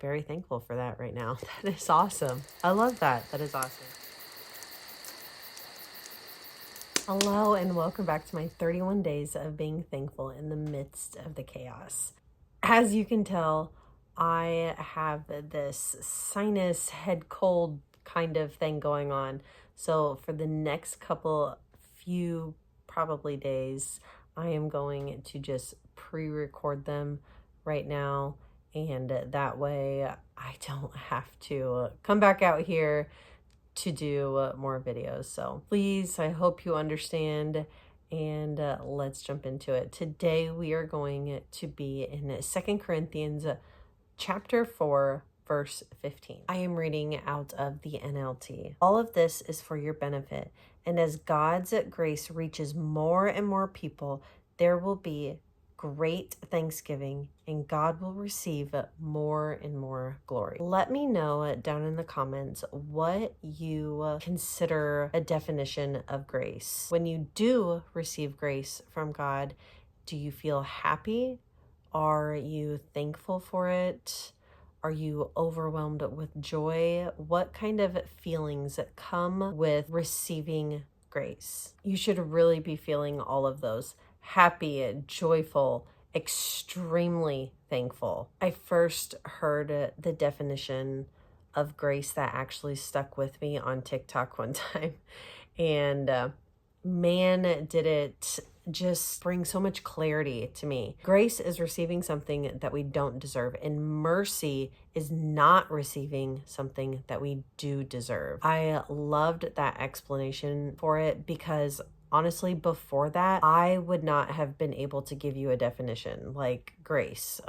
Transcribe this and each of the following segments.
very thankful for that right now. That is awesome. I love that. That is awesome. Hello, and welcome back to my 31 days of being thankful in the midst of the chaos. As you can tell, I have this sinus head cold kind of thing going on. So for the next few probably days, I am going to just pre-record them right now. And that way I don't have to come back out here to do more videos. So please, I hope you understand, and let's jump into it. Today we are going to be in 2 Corinthians chapter 4, verse 15. I am reading out of the NLT. All of this is for your benefit, and as God's grace reaches more and more people, there will be great thanksgiving, and God will receive more and more glory. Let me know down in the comments what you consider a definition of grace. When you do receive grace from God, do you feel happy? Are you thankful for it? Are you overwhelmed with joy? What kind of feelings come with receiving grace? You should really be feeling all of those. Happy, joyful, extremely thankful. I first heard the definition of grace that actually stuck with me on TikTok one time. And man, did it just bring so much clarity to me. Grace is receiving something that we don't deserve, and mercy is not receiving something that we do deserve. I loved that explanation for it because honestly, before that, I would not have been able to give you a definition like grace.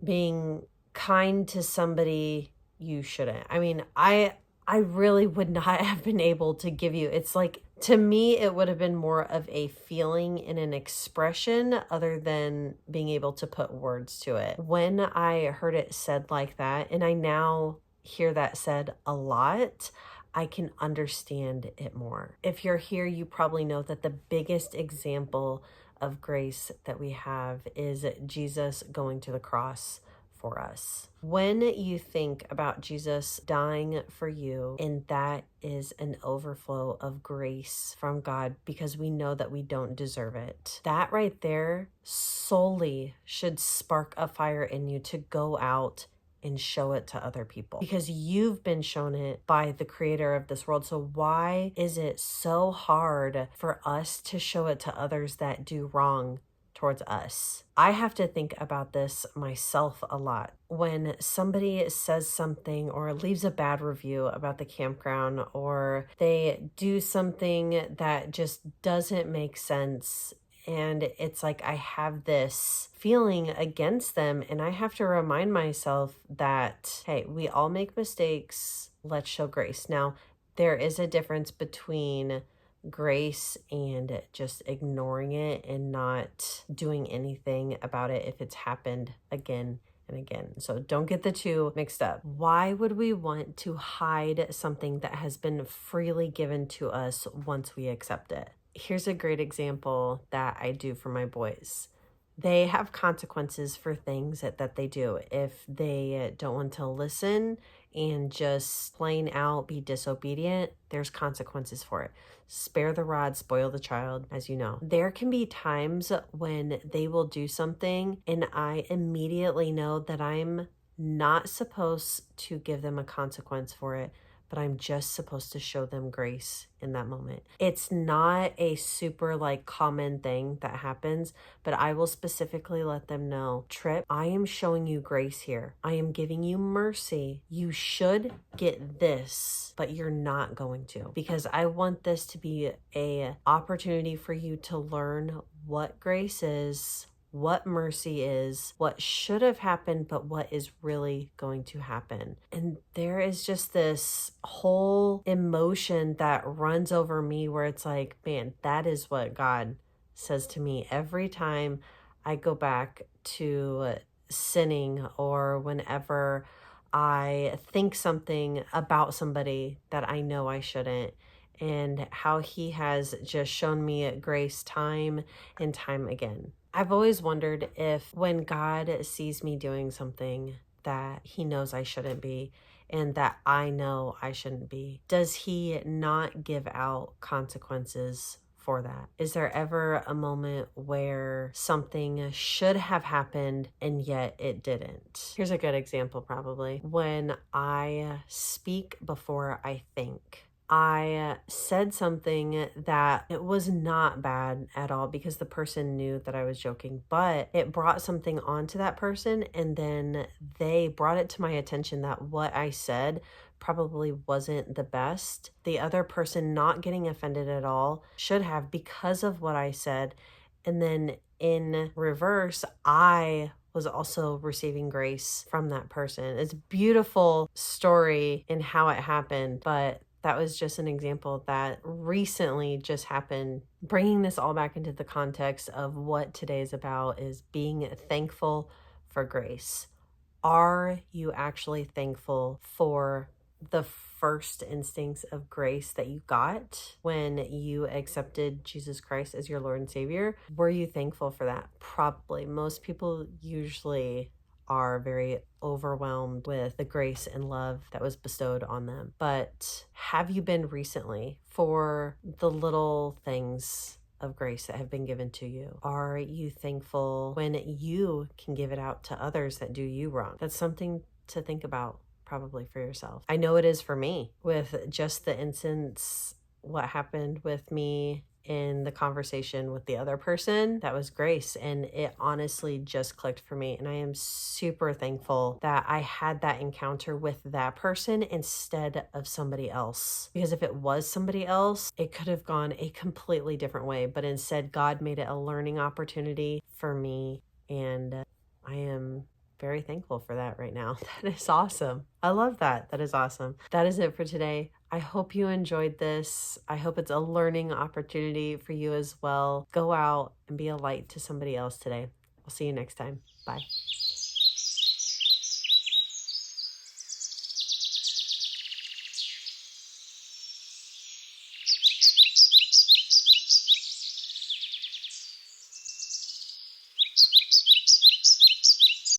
Being kind to somebody you shouldn't. I mean, I really would not have been able to give you. It's like, to me, it would have been more of a feeling and an expression other than being able to put words to it. When I heard it said like that, and I now hear that said a lot, I can understand it more. If you're here, you probably know that the biggest example of grace that we have is Jesus going to the cross for us. When you think about Jesus dying for you, and that is an overflow of grace from God because we know that we don't deserve it, that right there solely should spark a fire in you to go out and show it to other people, because you've been shown it by the creator of this world. So why is it so hard for us to show it to others that do wrong towards us? I have to think about this myself a lot. When somebody says something or leaves a bad review about the campground, or they do something that just doesn't make sense, and it's like I have this feeling against them, and I have to remind myself that, hey, we all make mistakes. Let's show grace. Now, there is a difference between grace and just ignoring it and not doing anything about it if it's happened again and again. So don't get the two mixed up. Why would we want to hide something that has been freely given to us once we accept it? Here's a great example that I do for my boys. They have consequences for things that they do. If they don't want to listen and just plain out be disobedient, there's consequences for it. Spare the rod, spoil the child, as you know. There can be times when they will do something and I immediately know that I'm not supposed to give them a consequence for it, but I'm just supposed to show them grace in that moment. It's not a super common thing that happens, but I will specifically let them know, Trip, I am showing you grace here. I am giving you mercy. You should get this, but you're not going to, because I want this to be a opportunity for you to learn what grace is, what mercy is, what should have happened, but what is really going to happen. And there is just this whole emotion that runs over me where it's like, man, that is what God says to me every time I go back to sinning, or whenever I think something about somebody that I know I shouldn't, and how he has just shown me grace time and time again. I've always wondered if when God sees me doing something that he knows I shouldn't be and that I know I shouldn't be? Does he not give out consequences for that? Is there ever a moment where something should have happened and yet it didn't? Here's a good example, probably. When I speak before I think. I said something that it was not bad at all because the person knew that I was joking, but it brought something onto that person, and then they brought it to my attention that what I said probably wasn't the best. The other person not getting offended at all should have because of what I said. And then in reverse, I was also receiving grace from that person. It's a beautiful story in how it happened, but that was just an example that recently just happened. Bringing this all back into the context of what today is about is being thankful for grace. Are you actually thankful for the first instincts of grace that you got when you accepted Jesus Christ as your Lord and Savior? Were you thankful for that? Probably. Most people usually are very overwhelmed with the grace and love that was bestowed on them. But have you been recently for the little things of grace that have been given to you? Are you thankful when you can give it out to others that do you wrong? That's something to think about, probably for yourself. I know it is for me with just the instance, what happened with me in the conversation with the other person. That was grace, and it honestly just clicked for me, and I am super thankful that I had that encounter with that person instead of somebody else, because if it was somebody else, it could have gone a completely different way, but instead God made it a learning opportunity for me, and I am very thankful for that right now. That is awesome. I love that. That is awesome. That is it for today. I hope you enjoyed this. I hope it's a learning opportunity for you as well. Go out and be a light to somebody else today. I'll see you next time. Bye.